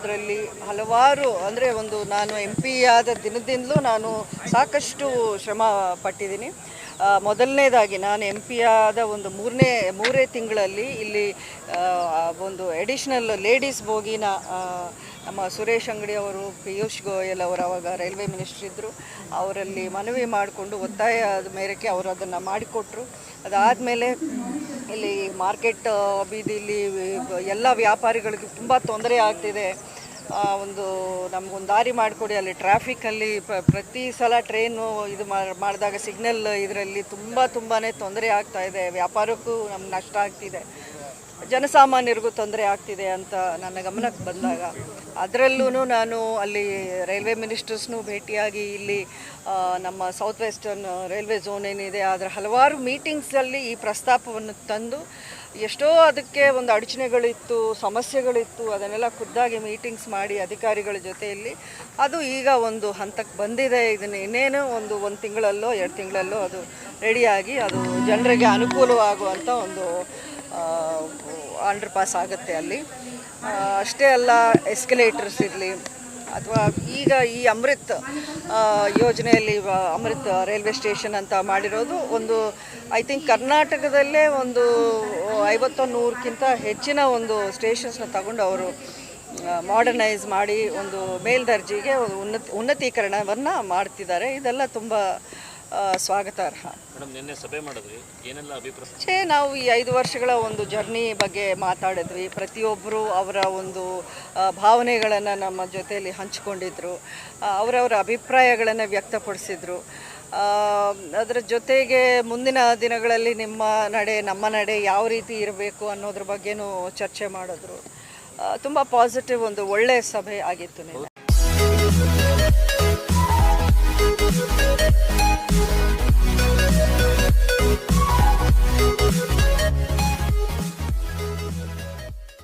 ಅದರಲ್ಲಿ ಹಲವಾರು ಅಂದರೆ ನಾನು ಎಂ ಪಿ ಆದ ದಿನದಿಂದಲೂ ನಾನು ಸಾಕಷ್ಟು ಶ್ರಮ ಪಟ್ಟಿದ್ದೀನಿ. ಮೊದಲನೇದಾಗಿ ನಾನು ಎಂ ಪಿ ಆದ ಒಂದು ಮೂರೇ ತಿಂಗಳಲ್ಲಿ ಇಲ್ಲಿ ಒಂದು ಎಡಿಷ್ನಲ್ ಲೇಡೀಸ್ ಬೋಗಿನ ನಮ್ಮ ಸುರೇಶ್ ಅಂಗಡಿ ಅವರು, ಪಿಯೂಷ್ ಗೋಯಲ್ ಅವರು ಅವಾಗ ರೈಲ್ವೆ ಮಿನಿಸ್ಟ್ರ್ ಇದ್ದರು, ಅವರಲ್ಲಿ ಮನವಿ ಮಾಡಿಕೊಂಡು ಒತ್ತಾಯದ ಮೇರೆಗೆ ಅವರು ಅದನ್ನು ಮಾಡಿಕೊಟ್ರು. ಅದಾದಮೇಲೆ ಇಲ್ಲಿ ಮಾರ್ಕೆಟ್ ಬೀದಿಲಿ ಎಲ್ಲ ವ್ಯಾಪಾರಿಗಳಿಗೆ ತುಂಬ ತೊಂದರೆ ಆಗ್ತಿದೆ. ನಮಗೊಂದು ದಾರಿ ಮಾಡಿಕೊಡಿ, ಅಲ್ಲಿ ಟ್ರಾಫಿಕಲ್ಲಿ ಪ್ರತಿ ಸಲ ಟ್ರೈನು ಇದು ಮಾಡಿದಾಗ ಸಿಗ್ನಲ್ ಇದರಲ್ಲಿ ತುಂಬಾ ತೊಂದರೆ ಆಗ್ತಾ ಇದೆ, ವ್ಯಾಪಾರಕ್ಕೂ ನಮ್ಗೆ ನಷ್ಟ ಆಗ್ತಿದೆ, ಜನಸಾಮಾನ್ಯರಿಗೂ ತೊಂದರೆ ಆಗ್ತಿದೆ ಅಂತ ನನ್ನ ಗಮನಕ್ಕೆ ಬಂದಾಗ ಅದರಲ್ಲೂ ನಾನು ಅಲ್ಲಿ ರೈಲ್ವೆ ಮಿನಿಸ್ಟರ್ಸ್ನೂ ಭೇಟಿಯಾಗಿ ಇಲ್ಲಿ ನಮ್ಮ ಸೌತ್ ವೆಸ್ಟರ್ನ್ ರೈಲ್ವೆ ಝೋನ್ ಏನಿದೆ ಅದರ ಹಲವಾರು ಮೀಟಿಂಗ್ಸಲ್ಲಿ ಈ ಪ್ರಸ್ತಾಪವನ್ನು ತಂದು ಎಷ್ಟೋ ಅದಕ್ಕೆ ಒಂದು ಅಡಚಣೆಗಳಿತ್ತು, ಸಮಸ್ಯೆಗಳಿತ್ತು, ಅದನ್ನೆಲ್ಲ ಖುದ್ದಾಗಿ ಮೀಟಿಂಗ್ಸ್ ಮಾಡಿ ಅಧಿಕಾರಿಗಳ ಜೊತೆಯಲ್ಲಿ ಅದು ಈಗ ಒಂದು ಹಂತಕ್ಕೆ ಬಂದಿದೆ. ಇದನ್ನು ಇನ್ನೇನು ಒಂದು ತಿಂಗಳಲ್ಲೋ 2 ತಿಂಗಳಲ್ಲೋ ಅದು ರೆಡಿಯಾಗಿ ಅದು ಜನರಿಗೆ ಅನುಕೂಲವಾಗುವಂಥ ಒಂದು ಅಂಡರ್ ಪಾಸ್ ಆಗುತ್ತೆ ಅಲ್ಲಿ. ಅಷ್ಟೇ ಅಲ್ಲ, ಎಸ್ಕಲೇಟರ್ಸ್ ಇರಲಿ ಅಥವಾ ಈಗ ಈ ಅಮೃತ್ ಯೋಜನೆಯಲ್ಲಿ ಅಮೃತ್ ರೈಲ್ವೆ ಸ್ಟೇಷನ್ ಅಂತ ಮಾಡಿರೋದು ಒಂದು ಐ ಥಿಂಕ್ ಕರ್ನಾಟಕದಲ್ಲೇ ಒಂದು 50-100ಕ್ಕಿಂತ ಹೆಚ್ಚಿನ ಒಂದು ಸ್ಟೇಷನ್ಸ್ನ ತಗೊಂಡು ಅವರು ಮಾಡರ್ನೈಸ್ ಮಾಡಿ ಒಂದು ಮೇಲ್ದರ್ಜೆಗೆ ಉನ್ನತೀಕರಣವನ್ನು ಮಾಡ್ತಿದ್ದಾರೆ. ಇದೆಲ್ಲ ತುಂಬ ಸ್ವಾಗತಾರ್ಹ. ನಿನ್ನೆ ಸಭೆ ಮಾಡಿದ್ವಿ, ಏನೆಲ್ಲ ಅಭಿಪ್ರಾಯ? ನಾವು ಈ 5 ವರ್ಷಗಳ ಒಂದು ಜರ್ನಿ ಬಗ್ಗೆ ಮಾತಾಡಿದ್ವಿ. ಪ್ರತಿಯೊಬ್ಬರು ಅವರ ಒಂದು ಭಾವನೆಗಳನ್ನು ನಮ್ಮ ಜೊತೆಯಲ್ಲಿ ಹಂಚಿಕೊಂಡಿದ್ರು, ಅವರವರ ಅಭಿಪ್ರಾಯಗಳನ್ನು ವ್ಯಕ್ತಪಡಿಸಿದ್ರು. ಅದರ ಜೊತೆಗೆ ಮುಂದಿನ ದಿನಗಳಲ್ಲಿ ನಮ್ಮ ನಡೆ ಯಾವ ರೀತಿ ಇರಬೇಕು ಅನ್ನೋದ್ರ ಬಗ್ಗೆನೂ ಚರ್ಚೆ ಮಾಡಿದ್ರು. ತುಂಬ ಪಾಸಿಟಿವ್ ಒಂದು ಒಳ್ಳೆಯ ಸಭೆ ಆಗಿತ್ತು ನಿನ್ನೆ.